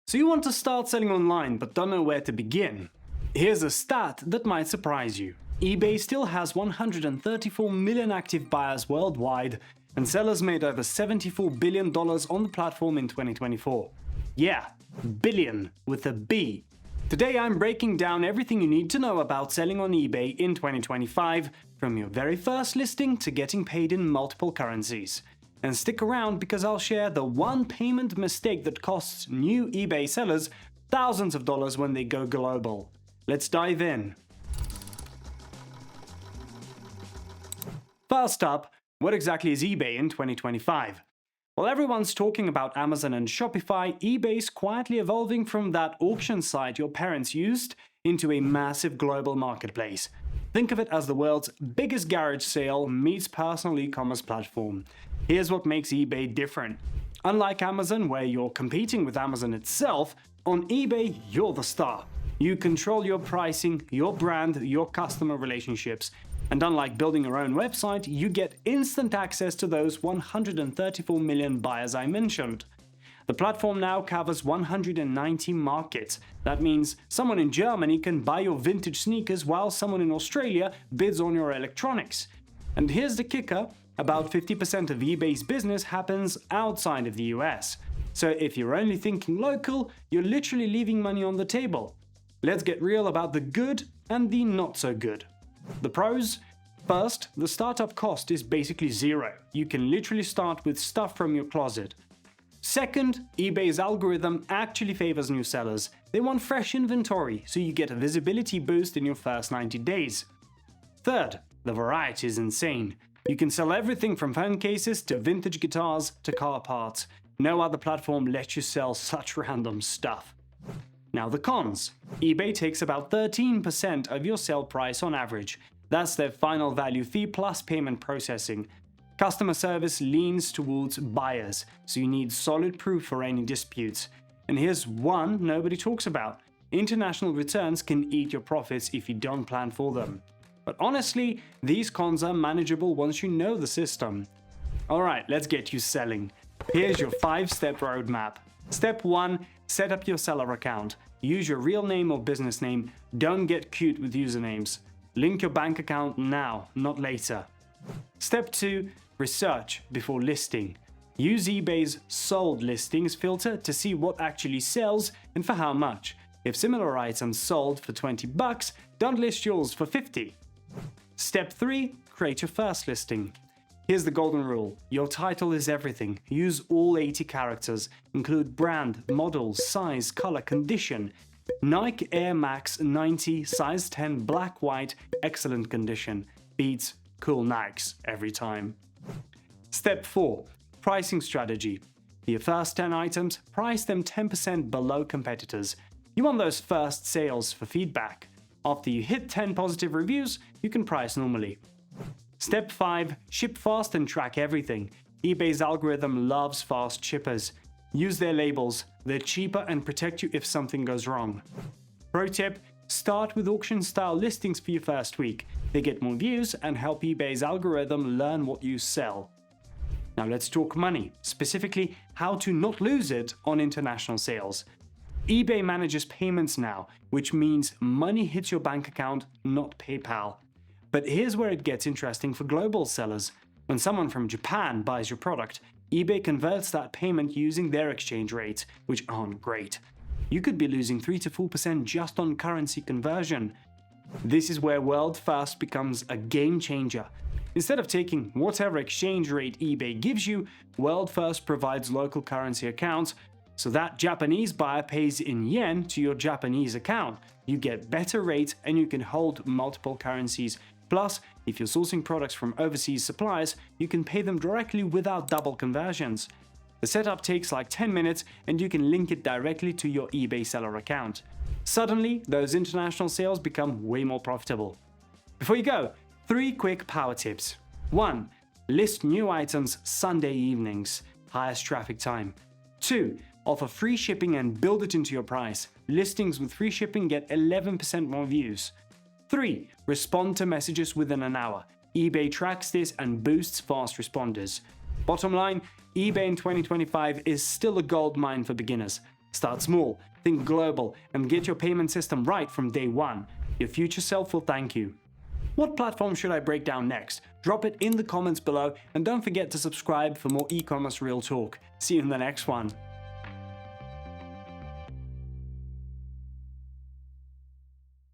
So you want to start selling online but don't know where to begin? Here's a stat that might surprise you. eBay still has 134 million active buyers worldwide, and sellers made over $74 billion on the platform in 2024. Yeah, billion with a B. Today I'm breaking down everything you need to know about selling on eBay in 2025, from your very first listing to getting paid in multiple currencies. And stick around because I'll share the one payment mistake that costs new eBay sellers thousands of dollars when they go global. Let's dive in. First up, what exactly is eBay in 2025? While everyone's talking about Amazon and Shopify, eBay's quietly evolving from that auction site your parents used into a massive global marketplace. Think of it as the world's biggest garage sale meets personal e-commerce platform. Here's what makes eBay different. Unlike Amazon, where you're competing with Amazon itself, on eBay, you're the star. You control your pricing, your brand, your customer relationships. And unlike building your own website, you get instant access to those 134 million buyers I mentioned. The platform now covers 190 markets. That means someone in Germany can buy your vintage sneakers while someone in Australia bids on your electronics. And here's the kicker, about 50% of eBay's business happens outside of the US. So if you're only thinking local, you're literally leaving money on the table. Let's get real about the good and the not so good. The pros? First, the startup cost is basically zero. You can literally start with stuff from your closet. Second, eBay's algorithm actually favors new sellers. They want fresh inventory, so you get a visibility boost in your first 90 days. Third, the variety is insane. You can sell everything from phone cases to vintage guitars to car parts. No other platform lets you sell such random stuff. Now the cons. eBay takes about 13% of your sale price on average. That's their final value fee plus payment processing. Customer service leans towards buyers, so you need solid proof for any disputes. And here's one nobody talks about. International returns can eat your profits if you don't plan for them. But honestly, these cons are manageable once you know the system. Alright, let's get you selling. Here's your 5-step roadmap. Step 1. Set up your seller account. Use your real name or business name. Don't get cute with usernames. Link your bank account now, not later. Step 2. Research before listing. Use eBay's sold listings filter to see what actually sells and for how much. If similar items sold for $20, don't list yours for $50. Step 3. Create your first listing. Here's the golden rule. Your title is everything. Use all 80 characters. Include brand, model, size, color, condition. Nike Air Max 90, size 10, black, white, excellent condition. Beats cool Nikes every time. Step 4. Pricing strategy. For your first 10 items, price them 10% below competitors. You want those first sales for feedback. After you hit 10 positive reviews, you can price normally. Step 5. Ship fast and track everything. eBay's algorithm loves fast shippers. Use their labels. They're cheaper and protect you if something goes wrong. Pro tip: start with auction-style listings for your first week. They get more views and help eBay's algorithm learn what you sell. Now let's talk money, specifically how to not lose it on international sales. eBay manages payments now, which means money hits your bank account, not PayPal. But here's where it gets interesting for global sellers. When someone from Japan buys your product, eBay converts that payment using their exchange rates, which aren't great. You could be losing 3 to 4% just on currency conversion. This is where World First becomes a game changer. Instead of taking whatever exchange rate eBay gives you, World First provides local currency accounts, so that Japanese buyer pays in yen to your Japanese account. You get better rates and you can hold multiple currencies. Plus, if you're sourcing products from overseas suppliers, you can pay them directly without double conversions. The setup takes like 10 minutes and you can link it directly to your eBay seller account. Suddenly, those international sales become way more profitable. Before you go, 3 quick power tips. 1. List new items Sunday evenings. Highest traffic time. 2. Offer free shipping and build it into your price. Listings with free shipping get 11% more views. 3. Respond to messages within an hour. eBay tracks this and boosts fast responders. Bottom line, eBay in 2025 is still a gold mine for beginners. Start small, think global, and get your payment system right from day one. Your future self will thank you. What platform should I break down next? Drop it in the comments below, and don't forget to subscribe for more e-commerce real talk. See you in the next one.